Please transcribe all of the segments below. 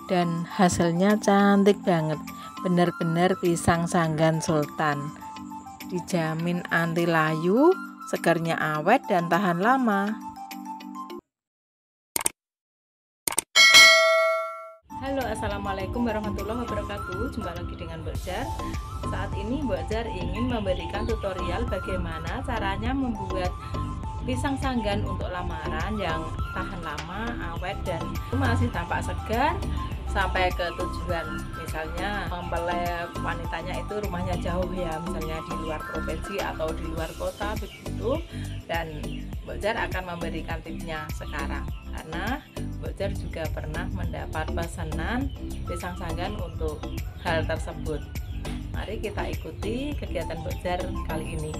Dan hasilnya cantik banget, bener-bener pisang Sanggan Sultan. Dijamin anti layu, segarnya awet dan tahan lama. Halo, assalamualaikum warahmatullahi wabarakatuh. Jumpa lagi dengan Mbak Jar. Saat ini Mbak Jar ingin memberikan tutorial bagaimana caranya membuat pisang Sanggan untuk lamaran yang tahan lama, awet, dan masih tampak segar sampai ke tujuan. Misalnya mempelai wanitanya itu rumahnya jauh ya, misalnya di luar provinsi atau di luar kota begitu. Dan Mbak Jar akan memberikan tipsnya sekarang, karena Mbak Jar juga pernah mendapat pesanan pisang Sanggan untuk hal tersebut. Mari kita ikuti kegiatan Mbak Jar kali ini.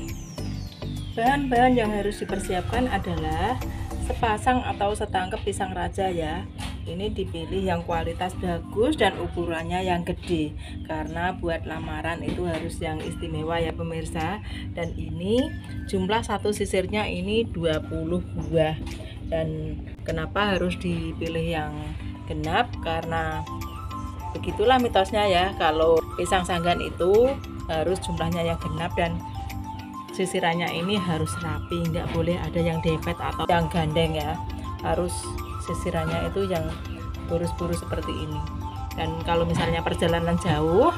Bahan-bahan yang harus dipersiapkan adalah sepasang atau setangkep pisang raja ya. Ini dipilih yang kualitas bagus dan ukurannya yang gede, karena buat lamaran itu harus yang istimewa ya pemirsa. Dan ini jumlah satu sisirnya ini 20 buah. Dan kenapa harus dipilih yang genap? Karena begitulah mitosnya ya, kalau pisang Sanggan itu harus jumlahnya yang genap dan sisirannya ini harus rapi, nggak boleh ada yang depet atau yang gandeng ya. Harus sisirannya itu yang lurus-lurus seperti ini. Dan kalau misalnya perjalanan jauh,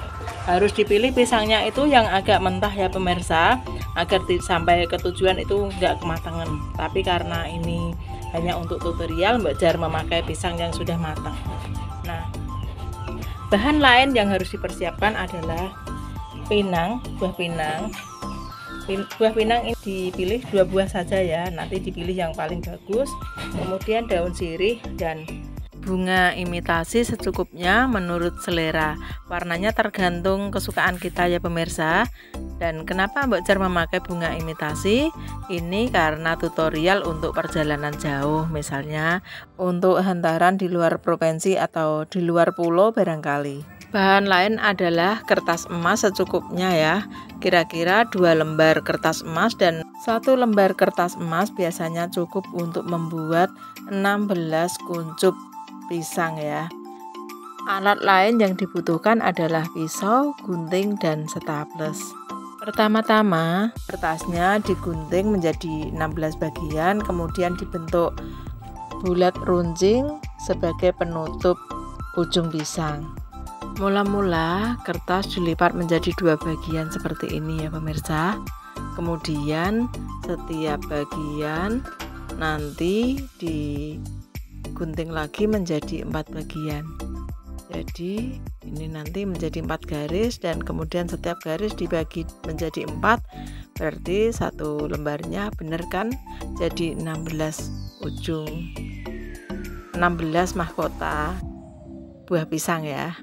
harus dipilih pisangnya itu yang agak mentah ya pemirsa, agar sampai ke tujuan itu nggak kematangan. Tapi karena ini hanya untuk tutorial, Mbak Jar memakai pisang yang sudah matang. Nah, bahan lain yang harus dipersiapkan adalah pinang, buah pinang. Buah pinang ini dipilih 2 buah saja ya, nanti dipilih yang paling bagus. Kemudian daun sirih dan bunga imitasi secukupnya menurut selera. Warnanya tergantung kesukaan kita ya pemirsa. Dan kenapa Mbak Jar memakai bunga imitasi? Ini karena tutorial untuk perjalanan jauh, misalnya untuk hantaran di luar provinsi atau di luar pulau barangkali. Bahan lain adalah kertas emas secukupnya ya, kira-kira 2 lembar kertas emas, dan 1 lembar kertas emas biasanya cukup untuk membuat 16 kuncup pisang ya. Alat lain yang dibutuhkan adalah pisau, gunting, dan staples. Pertama-tama kertasnya digunting menjadi 16 bagian, kemudian dibentuk bulat runcing sebagai penutup ujung pisang. Mula-mula kertas dilipat menjadi 2 bagian seperti ini ya pemirsa. Kemudian setiap bagian nanti digunting lagi menjadi 4 bagian. Jadi ini nanti menjadi 4 garis, dan kemudian setiap garis dibagi menjadi 4. Berarti 1 lembarnya bener kan? Jadi 16 ujung, 16 mahkota buah pisang ya.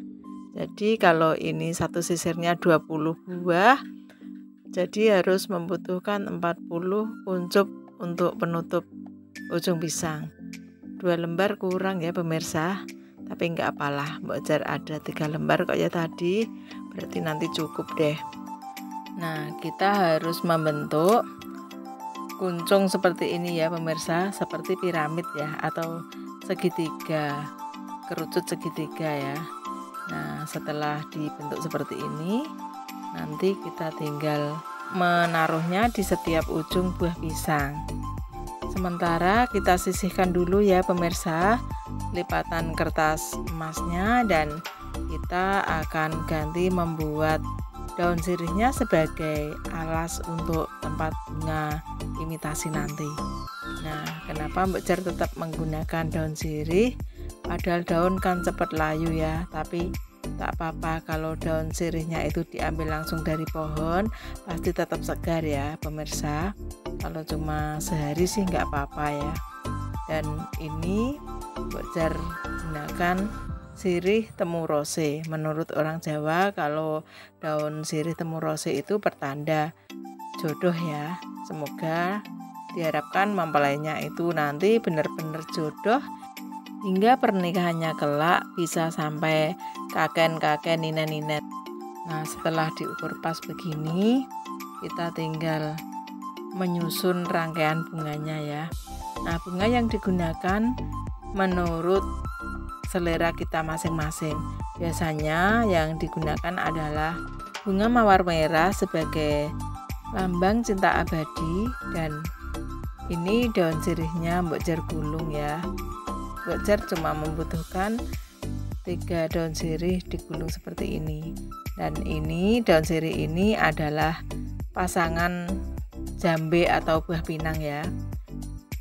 Jadi kalau ini satu sisirnya 20 buah, jadi harus membutuhkan 40 kuncup untuk penutup ujung pisang. 2 lembar kurang ya pemirsa, tapi enggak apalah, Mbak Jar ada 3 lembar kok ya tadi, berarti nanti cukup deh. Nah, kita harus membentuk kuncung seperti ini ya pemirsa, seperti piramid ya, atau segitiga, kerucut segitiga ya. Nah, setelah dibentuk seperti ini, nanti kita tinggal menaruhnya di setiap ujung buah pisang. Sementara kita sisihkan dulu ya pemirsa lipatan kertas emasnya, dan kita akan ganti membuat daun sirihnya sebagai alas untuk tempat bunga imitasi nanti. Nah, kenapa Mbak Jar tetap menggunakan daun sirih? Padahal daun kan cepat layu ya, tapi tak apa-apa kalau daun sirihnya itu diambil langsung dari pohon, pasti tetap segar ya pemirsa. Kalau cuma sehari sih nggak apa-apa ya. Dan ini Mbak Jar gunakan sirih temu rose. Menurut orang Jawa, kalau daun sirih temu rose itu pertanda jodoh ya. Semoga diharapkan mempelainya itu nanti benar-benar jodoh, hingga pernikahannya kelak bisa sampai kakek-kakek, nenek-nenek. Nah, setelah diukur pas begini, kita tinggal menyusun rangkaian bunganya ya. Nah, bunga yang digunakan menurut selera kita masing-masing. Biasanya yang digunakan adalah bunga mawar merah sebagai lambang cinta abadi, dan ini daun sirihnya Mbok Jar gulung ya. Mbok Jar cuma membutuhkan 3 daun sirih digulung seperti ini. Dan ini daun sirih ini adalah pasangan jambe atau buah pinang ya.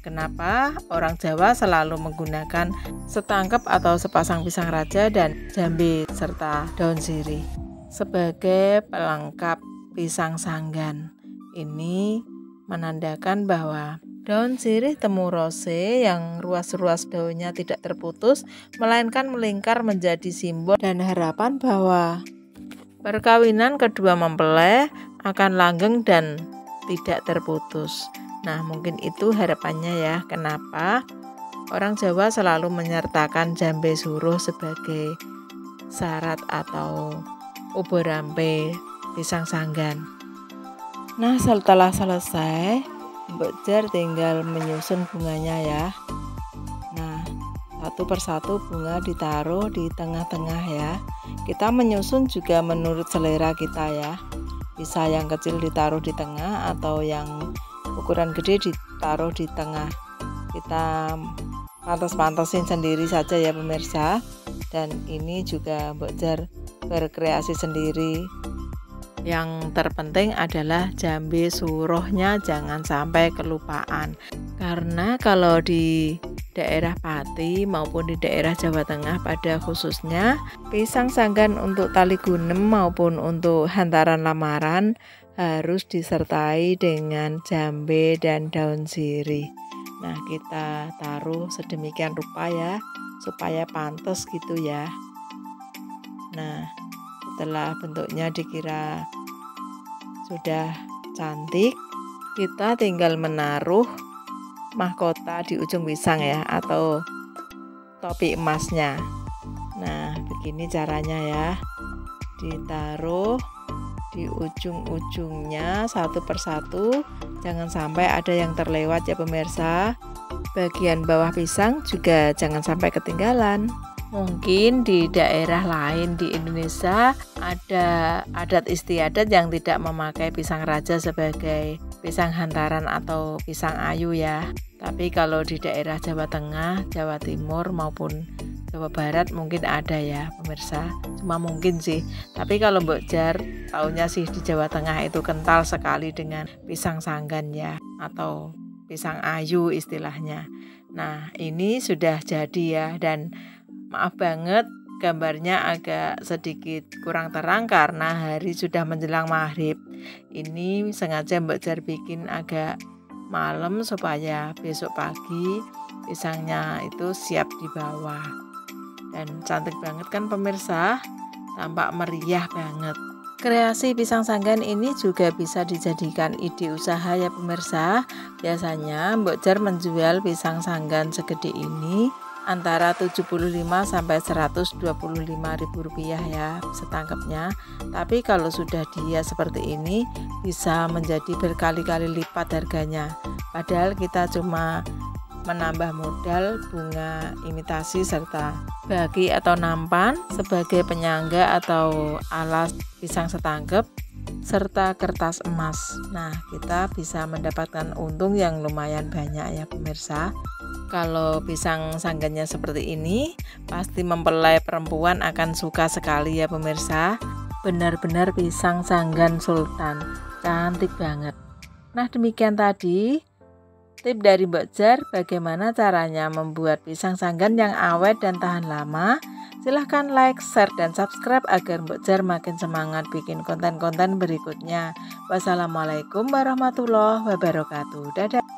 Kenapa orang Jawa selalu menggunakan setangkep atau sepasang pisang raja dan jambe serta daun sirih sebagai pelengkap pisang sanggan. Ini menandakan bahwa daun sirih temu rose yang ruas-ruas daunnya tidak terputus, melainkan melingkar menjadi simbol dan harapan bahwa perkawinan kedua mempelai akan langgeng dan tidak terputus. Nah, mungkin itu harapannya ya, kenapa orang Jawa selalu menyertakan jambe suruh sebagai syarat atau ubur rampe pisang sanggan. Nah, setelah selesai, Mbok Jar tinggal menyusun bunganya ya. Nah, satu persatu bunga ditaruh di tengah-tengah ya. Kita menyusun juga menurut selera kita ya. Bisa yang kecil ditaruh di tengah atau yang ukuran gede ditaruh di tengah. Kita pantas-pantasin sendiri saja ya pemirsa. Dan ini juga Mbok Jar berkreasi sendiri. Yang terpenting adalah jambe suruhnya jangan sampai kelupaan. Karena kalau di daerah Pati maupun di daerah Jawa Tengah pada khususnya, pisang sanggan untuk tali gunem maupun untuk hantaran lamaran harus disertai dengan jambe dan daun sirih. Nah, kita taruh sedemikian rupa ya, supaya pantas gitu ya. Nah, setelah bentuknya dikira sudah cantik, kita tinggal menaruh mahkota di ujung pisang ya, atau topi emasnya. Nah, begini caranya ya. Ditaruh di ujung-ujungnya satu persatu, jangan sampai ada yang terlewat ya pemirsa. Bagian bawah pisang juga jangan sampai ketinggalan. Mungkin di daerah lain di Indonesia ada adat istiadat yang tidak memakai pisang raja sebagai pisang hantaran atau pisang ayu ya. Tapi kalau di daerah Jawa Tengah, Jawa Timur maupun Jawa Barat mungkin ada ya pemirsa. Cuma mungkin sih. Tapi kalau Mbok Jar taunya sih di Jawa Tengah itu kental sekali dengan pisang sanggan ya, atau pisang ayu istilahnya. Nah, ini sudah jadi ya, dan maaf banget gambarnya agak sedikit kurang terang karena hari sudah menjelang maghrib. Ini sengaja Mbok Jar bikin agak malam supaya besok pagi pisangnya itu siap dibawa. Dan cantik banget kan pemirsa, tampak meriah banget. Kreasi pisang sanggan ini juga bisa dijadikan ide usaha ya pemirsa. Biasanya Mbok Jar menjual pisang sanggan segede ini antara 75 sampai 125 ribu rupiah ya setangkepnya. Tapi kalau sudah dihias seperti ini bisa menjadi berkali-kali lipat harganya. Padahal kita cuma menambah modal bunga imitasi serta baki atau nampan sebagai penyangga atau alas pisang setangkep serta kertas emas. Nah, kita bisa mendapatkan untung yang lumayan banyak ya pemirsa. Kalau pisang sanggannya seperti ini, pasti mempelai perempuan akan suka sekali ya pemirsa. Benar-benar pisang sanggan sultan, cantik banget. Nah, demikian tadi tip dari Mbok Jar bagaimana caranya membuat pisang sanggan yang awet dan tahan lama. Silahkan like, share, dan subscribe agar Mbok Jar makin semangat bikin konten-konten berikutnya. Wassalamualaikum warahmatullahi wabarakatuh. Dadah.